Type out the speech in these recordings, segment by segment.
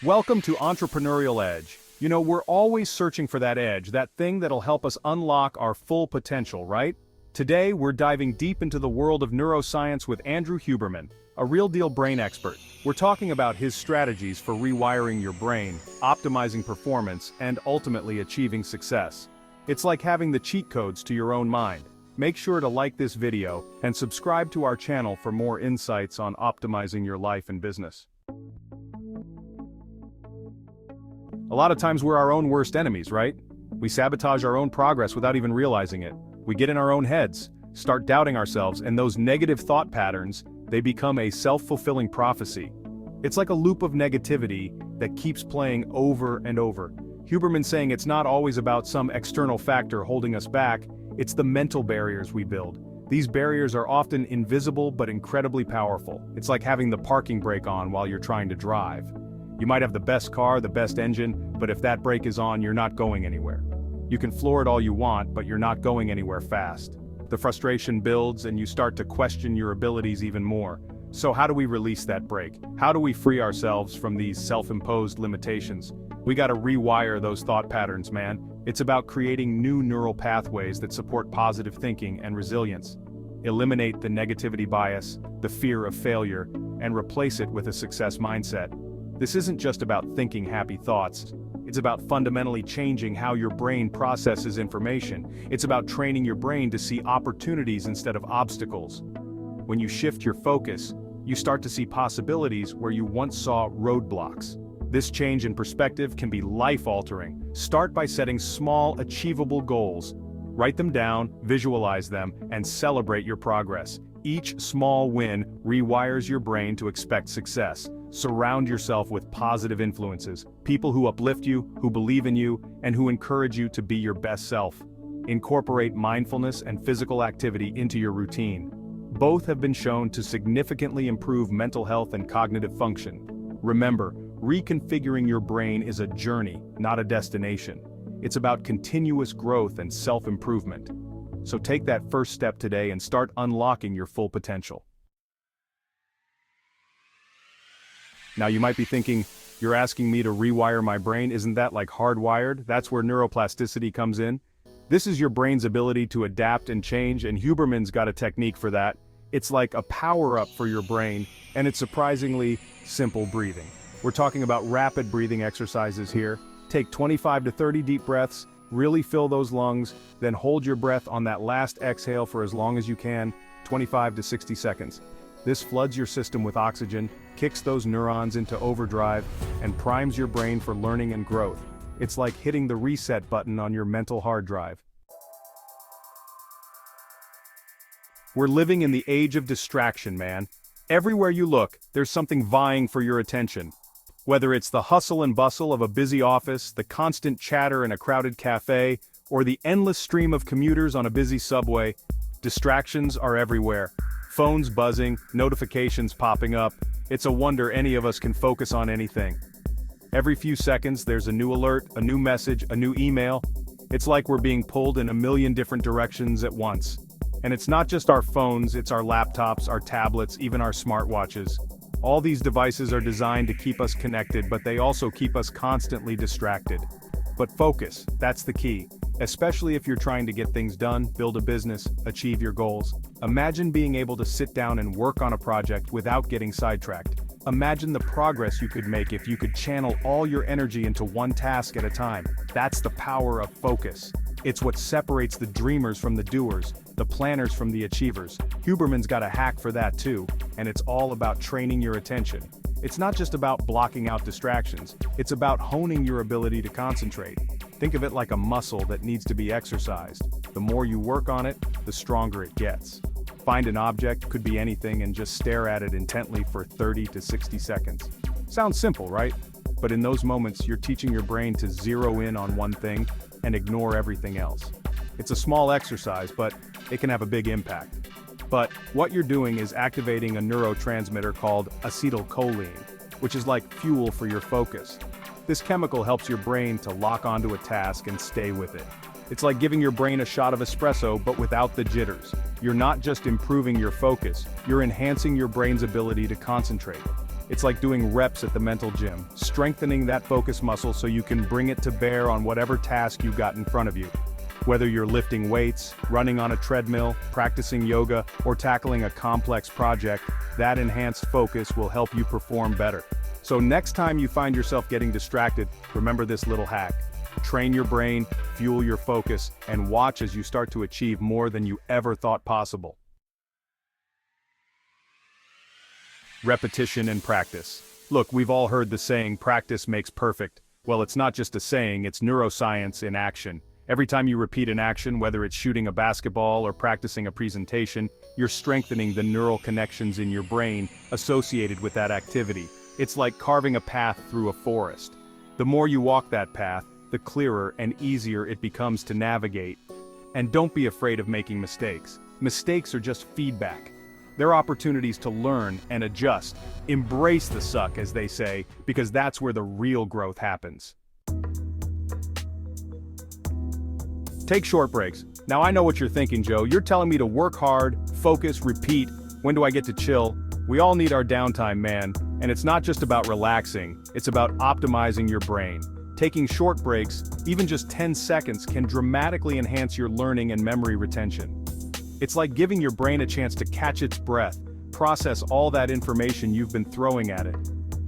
Welcome to Entrepreneurial Edge. We're always searching for that edge, that thing that'll help us unlock our full potential, right? Today, we're diving deep into the world of neuroscience with Andrew Huberman, a real-deal brain expert. We're talking about his strategies for rewiring your brain, optimizing performance, and ultimately achieving success. It's like having the cheat codes to your own mind. Make sure to like this video and subscribe to our channel for more insights on optimizing your life and business. A lot of times we're our own worst enemies, right? We sabotage our own progress without even realizing it. We get in our own heads, start doubting ourselves, and those negative thought patterns, they become a self-fulfilling prophecy. It's like a loop of negativity that keeps playing over and over. Huberman's saying it's not always about some external factor holding us back, it's the mental barriers we build. These barriers are often invisible but incredibly powerful. It's like having the parking brake on while you're trying to drive. You might have the best car, the best engine, but if that brake is on, you're not going anywhere. You can floor it all you want, but you're not going anywhere fast. The frustration builds and you start to question your abilities even more. So how do we release that brake? How do we free ourselves from these self-imposed limitations? We gotta rewire those thought patterns, man. It's about creating new neural pathways that support positive thinking and resilience. Eliminate the negativity bias, the fear of failure, and replace it with a success mindset. This isn't just about thinking happy thoughts. It's about fundamentally changing how your brain processes information. It's about training your brain to see opportunities instead of obstacles. When you shift your focus, you start to see possibilities where you once saw roadblocks. This change in perspective can be life-altering. Start by setting small, achievable goals. Write them down, visualize them, and celebrate your progress. Each small win rewires your brain to expect success. Surround yourself with positive influences, people who uplift you, who believe in you, and who encourage you to be your best self. Incorporate mindfulness and physical activity into your routine. Both have been shown to significantly improve mental health and cognitive function. Remember, reconfiguring your brain is a journey, not a destination. It's about continuous growth and self-improvement. So take that first step today and start unlocking your full potential. Now you might be thinking, you're asking me to rewire my brain, isn't that like hardwired? That's where neuroplasticity comes in. This is your brain's ability to adapt and change, and Huberman's got a technique for that. It's like a power-up for your brain, and it's surprisingly simple breathing. We're talking about rapid breathing exercises here. Take 25 to 30 deep breaths, really fill those lungs, then hold your breath on that last exhale for as long as you can, 25 to 60 seconds. This floods your system with oxygen, kicks those neurons into overdrive, and primes your brain for learning and growth. It's like hitting the reset button on your mental hard drive. We're living in the age of distraction, man. Everywhere you look, there's something vying for your attention. Whether it's the hustle and bustle of a busy office, the constant chatter in a crowded cafe, or the endless stream of commuters on a busy subway, distractions are everywhere. Phones buzzing, notifications popping up. It's a wonder any of us can focus on anything. Every few seconds there's a new alert, a new message, a new email. It's like we're being pulled in a million different directions at once. And it's not just our phones, it's our laptops, our tablets, even our smartwatches. All these devices are designed to keep us connected, but they also keep us constantly distracted. But focus, that's the key. Especially if you're trying to get things done, build a business, achieve your goals. Imagine being able to sit down and work on a project without getting sidetracked. Imagine the progress you could make if you could channel all your energy into one task at a time. That's the power of focus. It's what separates the dreamers from the doers, the planners from the achievers. Huberman's got a hack for that too, and it's all about training your attention. It's not just about blocking out distractions, it's about honing your ability to concentrate. Think of it like a muscle that needs to be exercised. The more you work on it, the stronger it gets. Find an object, could be anything, and just stare at it intently for 30 to 60 seconds. Sounds simple, right? But in those moments, you're teaching your brain to zero in on one thing and ignore everything else. It's a small exercise, but it can have a big impact. But what you're doing is activating a neurotransmitter called acetylcholine, which is like fuel for your focus. This chemical helps your brain to lock onto a task and stay with it. It's like giving your brain a shot of espresso, but without the jitters. You're not just improving your focus, you're enhancing your brain's ability to concentrate. It's like doing reps at the mental gym, strengthening that focus muscle so you can bring it to bear on whatever task you got in front of you. Whether you're lifting weights, running on a treadmill, practicing yoga, or tackling a complex project, that enhanced focus will help you perform better. So next time you find yourself getting distracted, remember this little hack. Train your brain, fuel your focus, and watch as you start to achieve more than you ever thought possible. Repetition and practice. Look, we've all heard the saying, practice makes perfect. Well, it's not just a saying, it's neuroscience in action. Every time you repeat an action, whether it's shooting a basketball or practicing a presentation, you're strengthening the neural connections in your brain associated with that activity. It's like carving a path through a forest. The more you walk that path, the clearer and easier it becomes to navigate. And don't be afraid of making mistakes. Mistakes are just feedback. They're opportunities to learn and adjust. Embrace the suck, as they say, because that's where the real growth happens. Take short breaks. Now I know what you're thinking, Joe. You're telling me to work hard, focus, repeat. When do I get to chill? We all need our downtime, man. And it's not just about relaxing, it's about optimizing your brain. Taking short breaks, even just 10 seconds, can dramatically enhance your learning and memory retention. It's like giving your brain a chance to catch its breath, process all that information you've been throwing at it.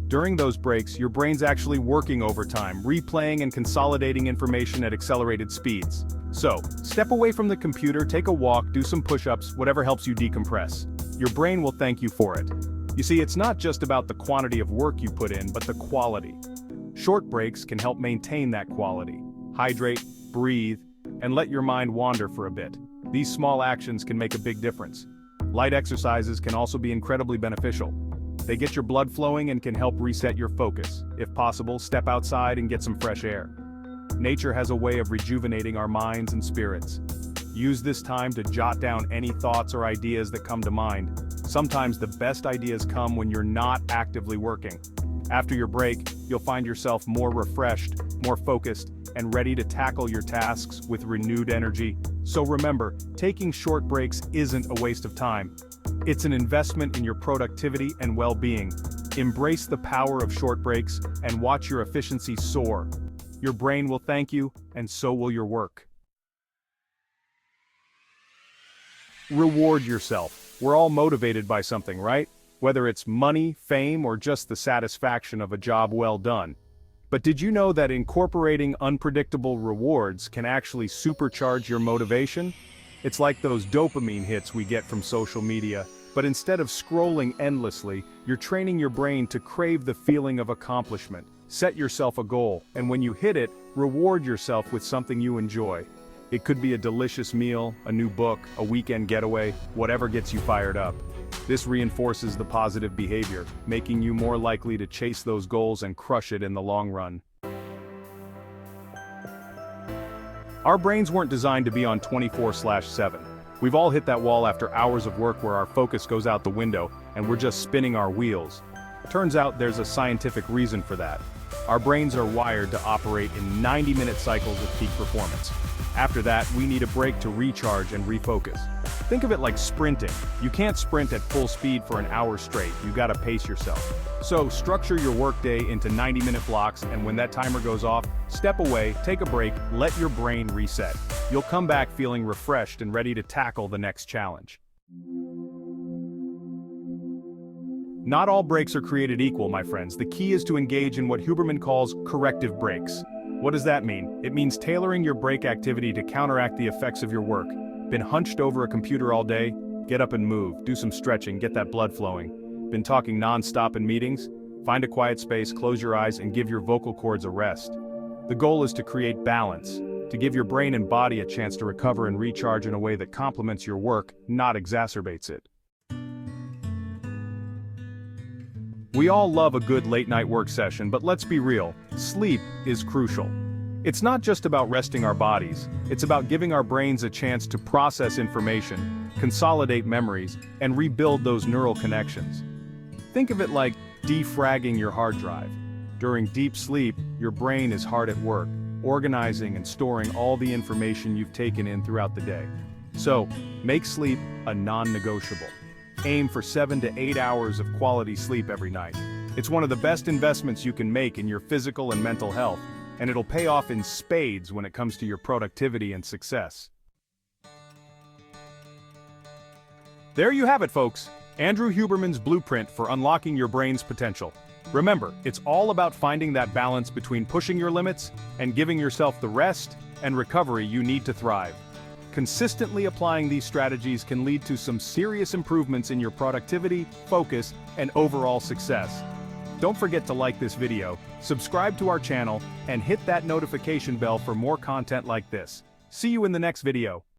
During those breaks, your brain's actually working overtime, replaying and consolidating information at accelerated speeds. So, step away from the computer, take a walk, do some push-ups, whatever helps you decompress. Your brain will thank you for it. You see, it's not just about the quantity of work you put in, but the quality. Short breaks can help maintain that quality. Hydrate, breathe, and let your mind wander for a bit. These small actions can make a big difference. Light exercises can also be incredibly beneficial. They get your blood flowing and can help reset your focus. If possible, step outside and get some fresh air. Nature has a way of rejuvenating our minds and spirits. Use this time to jot down any thoughts or ideas that come to mind. Sometimes the best ideas come when you're not actively working. After your break, you'll find yourself more refreshed, more focused, and ready to tackle your tasks with renewed energy. So remember, taking short breaks isn't a waste of time. It's an investment in your productivity and well-being. Embrace the power of short breaks and watch your efficiency soar. Your brain will thank you, and so will your work. Reward yourself. We're all motivated by something, right? Whether it's money, fame, or just the satisfaction of a job well done. But did you know that incorporating unpredictable rewards can actually supercharge your motivation? It's like those dopamine hits we get from social media, but instead of scrolling endlessly, you're training your brain to crave the feeling of accomplishment. Set yourself a goal, and when you hit it, reward yourself with something you enjoy. It could be a delicious meal, a new book, a weekend getaway, whatever gets you fired up. This reinforces the positive behavior, making you more likely to chase those goals and crush it in the long run. Our brains weren't designed to be on 24/7. We've all hit that wall after hours of work where our focus goes out the window and we're just spinning our wheels. Turns out there's a scientific reason for that. Our brains are wired to operate in 90-minute cycles of peak performance. After that, we need a break to recharge and refocus. Think of it like sprinting. You can't sprint at full speed for an hour straight, you gotta pace yourself. So structure your workday into 90-minute blocks, and when that timer goes off, step away, take a break, let your brain reset. You'll come back feeling refreshed and ready to tackle the next challenge. Not all breaks are created equal, my friends. The key is to engage in what Huberman calls corrective breaks. What does that mean? It means tailoring your break activity to counteract the effects of your work. Been hunched over a computer all day? Get up and move, do some stretching, get that blood flowing. Been talking non-stop in meetings? Find a quiet space, close your eyes, and give your vocal cords a rest. The goal is to create balance, to give your brain and body a chance to recover and recharge in a way that complements your work, not exacerbates it. We all love a good late-night work session, but let's be real, sleep is crucial. It's not just about resting our bodies, it's about giving our brains a chance to process information, consolidate memories, and rebuild those neural connections. Think of it like defragging your hard drive. During deep sleep, your brain is hard at work, organizing and storing all the information you've taken in throughout the day. So, make sleep a non-negotiable. Aim for 7 to 8 hours of quality sleep every night. It's one of the best investments you can make in your physical and mental health, and it'll pay off in spades when it comes to your productivity and success. There you have it, folks. Andrew Huberman's blueprint for unlocking your brain's potential. Remember, it's all about finding that balance between pushing your limits and giving yourself the rest and recovery you need to thrive. Consistently applying these strategies can lead to some serious improvements in your productivity, focus, and overall success. Don't forget to like this video, subscribe to our channel, and hit that notification bell for more content like this. See you in the next video.